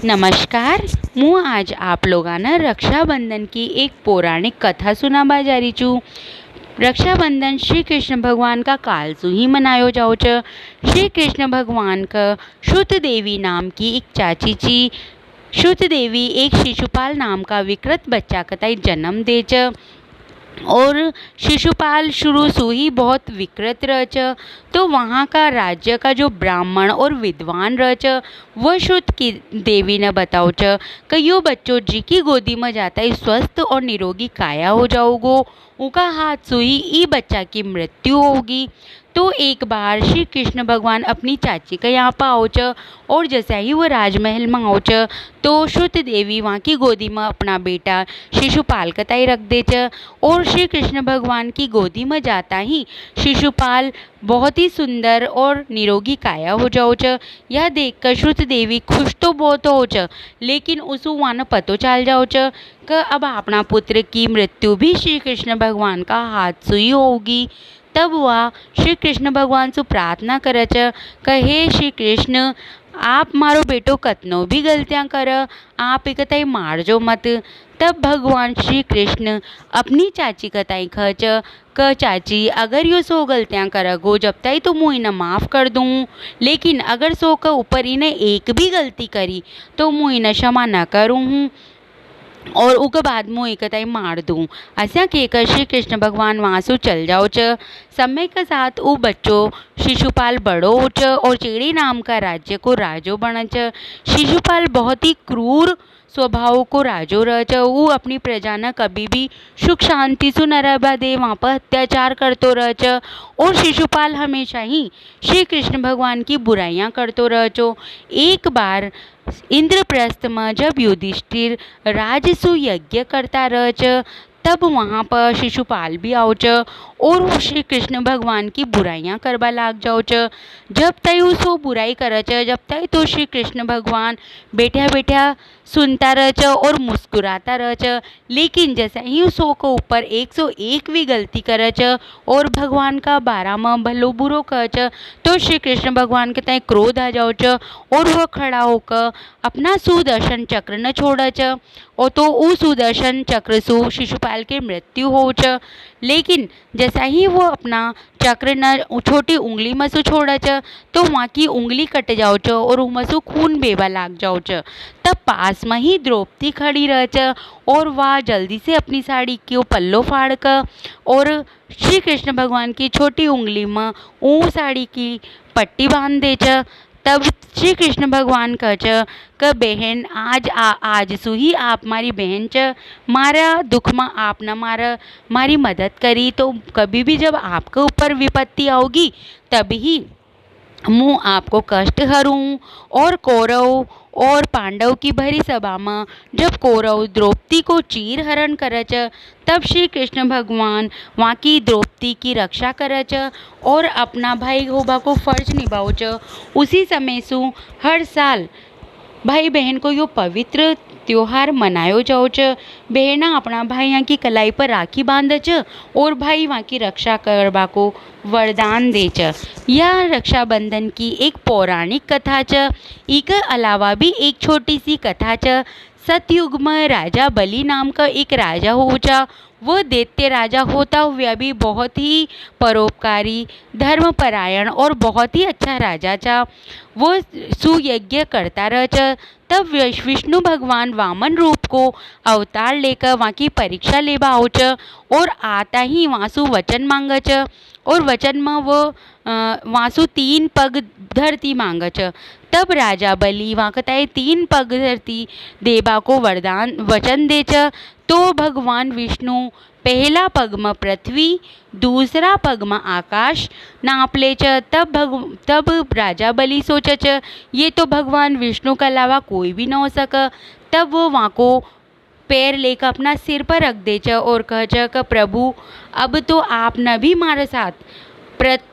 नमस्कार। હું આજ આપ લોકોને રક્ષાબંધન की एक पौराणिक कथा सुनावा जा रही छूँ। रक्षाबंधन श्री कृष्ण भगवान का काल से ही मनायो जाओ छ। श्री कृष्ण भगवान का श्रुत देवी नाम की एक चाची छी। श्रुत देवी एक शिशुपाल नाम का विकृत बच्चा कताई जन्म दे छ और शिशुपाल शुरू से ही बहुत विकृत रह छ। तो वहाँ का राज्य का जो ब्राह्मण और विद्वान रह छ वह श्रुत की देवी ने बताओ छ कि यो बच्चों जी की गोदी में जाता ही स्वस्थ और निरोगी काया हो जाओगो, उनका हाथ से ही ई बच्चा की मृत्यु होगी। तो एक बार श्री कृष्ण भगवान अपनी चाची के यहाँ पर आओ छ और जैसे ही वो राजमहल में आओ छ तो श्रुत देवी वहाँ की गोदी में अपना बेटा शिशुपाल कताई रख दे छ और श्री कृष्ण भगवान की गोदी में जाता ही शिशुपाल बहुत ही सुंदर और निरोगी काया हो जाओ छ। यह देखकर श्रुत देवी खुश तो बहुत हो छ, लेकिन उसको वहाँ पतो चल जाओ छ कि अब अपना पुत्र की मृत्यु भी श्री कृष्ण भगवान का हाथ से ही होगी। तब वह श्री कृष्ण भगवान से प्रार्थना करे छ कि हे श्री कृष्ण, आप मारो बेटो कतनो भी गलतियाँ कर, आप एकताई मारजो मत। तब भगवान श्री कृष्ण अपनी चाची कताई खच क चाची, अगर यो सो गलतियाँ करगो जब तई तो मुँह इन्हें माफ़ कर दूँ, लेकिन अगर सो का ऊपर इन्हें एक भी गलती करी तो मुँह इन्हें क्षमा न करूँ हूँ और उसके बाद मुँह एकताई मार दूँ। ऐसा कहकर श्री कृष्ण भगवान वहाँ से चल जाओ छ। समय के साथ वो बच्चों शिशुपाल बड़ो हो छ और चेड़ी नाम का राज्य को राजो बन छ। शिशुपाल बहुत ही क्रूर स्वभाव को राजो रह छ। वो अपनी प्रजा ने कभी भी सुख शांति से न रहबा दे, वहाँ पर अत्याचार करतो रह छ और शिशुपाल हमेशा ही श्री कृष्ण भगवान की बुराइयाँ करतो रह छो। एक बार इंद्रप्रस्थ में जब युधिष्ठिर राजसु यज्ञ करता रह छ तब वहाँ पर शिशुपाल भी आओ छ और वो श्री कृष्ण भगवान की बुराइयाँ करवा लाग जाओ छ। जब तय उसो बुराई करे छ, जब तय तो श्री कृष्ण भगवान बैठा बैठा सुनता रह छ और मुस्कुराता रह छ, लेकिन जैसे ही उसो को ऊपर 101 भी गलती करे छ और भगवान का बारा में भलो बुरो कह छ तो श्री कृष्ण भगवान के तय क्रोध आ जाओ छ और वह खड़ा होकर अपना सुदर्शन चक्र न छोड़ छ और तो उस सुदर्शन चक्र से शिशुपाल की मृत्यु हो छ। लेकिन जैसा ही वो अपना चक्र न छोटी उंगली में से छोड़ा छ तो वहाँ की उंगली कट जाओ छ और उनमें से खून बेवा लाग जाओ छ। तब पास में ही द्रौपदी खड़ी रह छ और वह जल्दी से अपनी साड़ी को पल्लो फाड़ कर और श्री कृष्ण भगवान की छोटी उंगली में ऊ साड़ी की पट्टी बांध दे छ। तब श्री कृष्ण भगवान कह छ कि बहन, आज सु ही आप मारी बहन छ, मारा दुख में आपने मारी मदद करी, तो कभी भी जब आपके ऊपर विपत्ति आओगी तभी मैं आपको कष्ट हरूँ। और कौरव और पांडव की भरी सभा में जब कौरव द्रौपदी को चीर हरण करे छ तब श्री कृष्ण भगवान वहाँ की द्रौपदी की रक्षा करे छ और अपना भाई होबा को फर्ज निभाओ छ। उसी समय से हर साल भाई बहन को यो पवित्र त्योहार मनायो जाओ छ। बहना अपना भाई यहाँ की कलाई पर राखी बांध छ और भाई वहाँ की रक्षा करवा को वरदान दे छ। यह रक्षाबंधन की एक पौराणिक कथा छ। इसके अलावा भी एक छोटी सी कथा छ। सतयुग में राजा बलि नाम का एक राजा हो जा। वह दैत्य राजा होता हुआ भी बहुत ही परोपकारी, धर्मपरायण और बहुत ही अच्छा राजा था। वो सुयज्ञ करता रह छ। तब विष्णु भगवान वामन रूप को अवतार लेकर वहाँ की परीक्षा लेवा आओ छ और आता ही वहाँ से वचन मांग छ और वचन में वो वहाँ से 3 पग धरती मांग छ। तब राजा बलि वहाँ कताए 3 पग धरती देवा को वरदान वचन दे छ। तो भगवान विष्णु पहला पग में पृथ्वी, दूसरा पग में आकाश नाप ले छ। तब राजा बलि सोचे छ ये तो भगवान विष्णु के अलावा कोई भी न हो सके। तब वो वहाँ को पैर लेकर अपना सिर पर रख दे छ और कह छ कि प्रभु, अब तो आपने भी हमारे साथ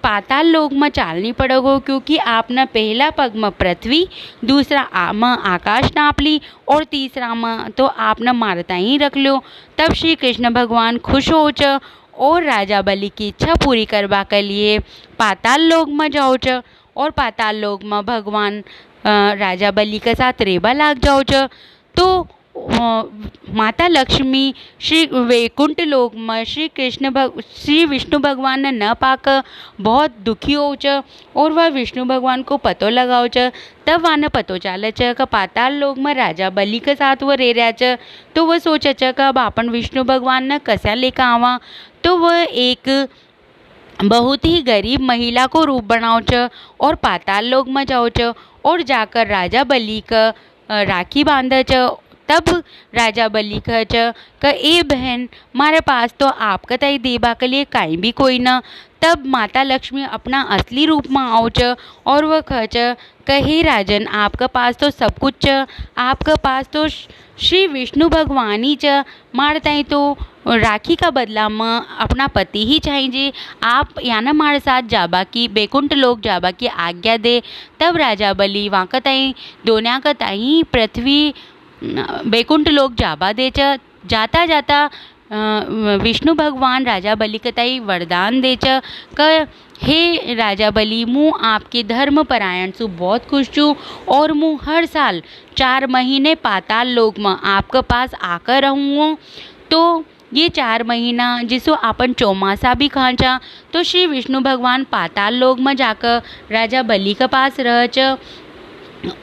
पाताल लोक में चालनी पड़ेगो, क्योंकि आपने पहला पग में पृथ्वी, दूसरा में आकाश नाप ली और तीसरा में तो आपने मारता ही रख लो। तब श्री कृष्ण भगवान खुश हो छ और राजा बलि की इच्छा पूरी करवा के लिए पाताल लोक में जाओ छ और पाताल लोक में भगवान राजा बलि के साथ रेबा लाग जाओ च। तो माता लक्ष्मी श्री वैकुंठ लोक में श्री विष्णु भगवान ने न पाक बहुत दुखी हो च। और वह विष्णु भगवान को पतो लगाओ च। तब वह ने पतो चाले च कि पाताल लोक में राजा बलि के साथ वो रह रहा च। तो वह सोचे च कि अब अपन विष्णु भगवान ने कसा लेकर आवा। तो वह एक बहुत ही गरीब महिला को रूप बनाओ च और पाताल लोक में जाओ च और जाकर राजा बलि का राखी बांधे च। तब राजा बलि कह च कि ए बहन, मारे पास तो आपका तय देबा के लिए कहीं भी कोई न। तब माता लक्ष्मी अपना असली रूप में आओ च और वह कह च कि हे राजन, आपके पास तो सब कुछ च, आपके पास तो श्री विष्णु भगवान ही च। मार तई तो राखी का बदला में अपना पति ही चाहिए। आप याना मारे साथ जाबा की बैकुंठ लोक जाबा की आज्ञा दे। तब राजा बलि वहाँ तई दोनिया का तई पृथ्वी बैकुंठ लोक जाबा दे च। जाता जाता विष्णु भगवान राजा बलि के तई वरदान दे च कि हे राजा बलि, मुँ आपके धर्म परायण से बहुत खुश छूँ और मुँ हर साल 4 महीने पाताल लोक में आपके पास आकर रहूँगा। तो ये 4 महीना जिसो अपन चौमासा भी खांचा, तो श्री विष्णु भगवान पाताल लोक में जाकर राजा बलि के पास रह च।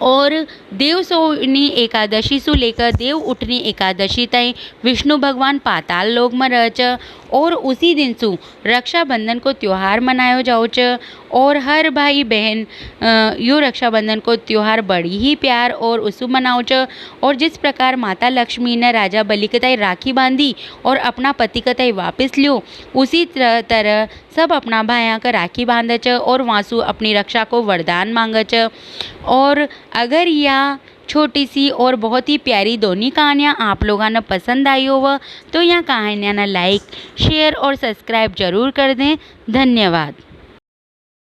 और देव सोनी एकादशी से लेकर देव उठनी एकादशी तय विष्णु भगवान पाताल लोक में रह च। और उसी दिन से रक्षाबंधन को त्यौहार मनायो जाओ च। और हर भाई बहन यो रक्षाबंधन को त्यौहार बड़ी ही प्यार और उसु मनाओ च। और जिस प्रकार माता लक्ष्मी ने राजा बलि के तय राखी बांधी और अपना पति के तय वापस लियो, उसी तरह सब अपना भाया का राखी बांधे च और वासु अपनी रक्षा को वरदान मांगे च। और अगर यह छोटी सी और बहुत ही प्यारी दोनों कहानियाँ आप लोगों ने पसंद आई हो तो यह कहानियाँ ना लाइक, शेयर और सब्सक्राइब जरूर कर दें। धन्यवाद।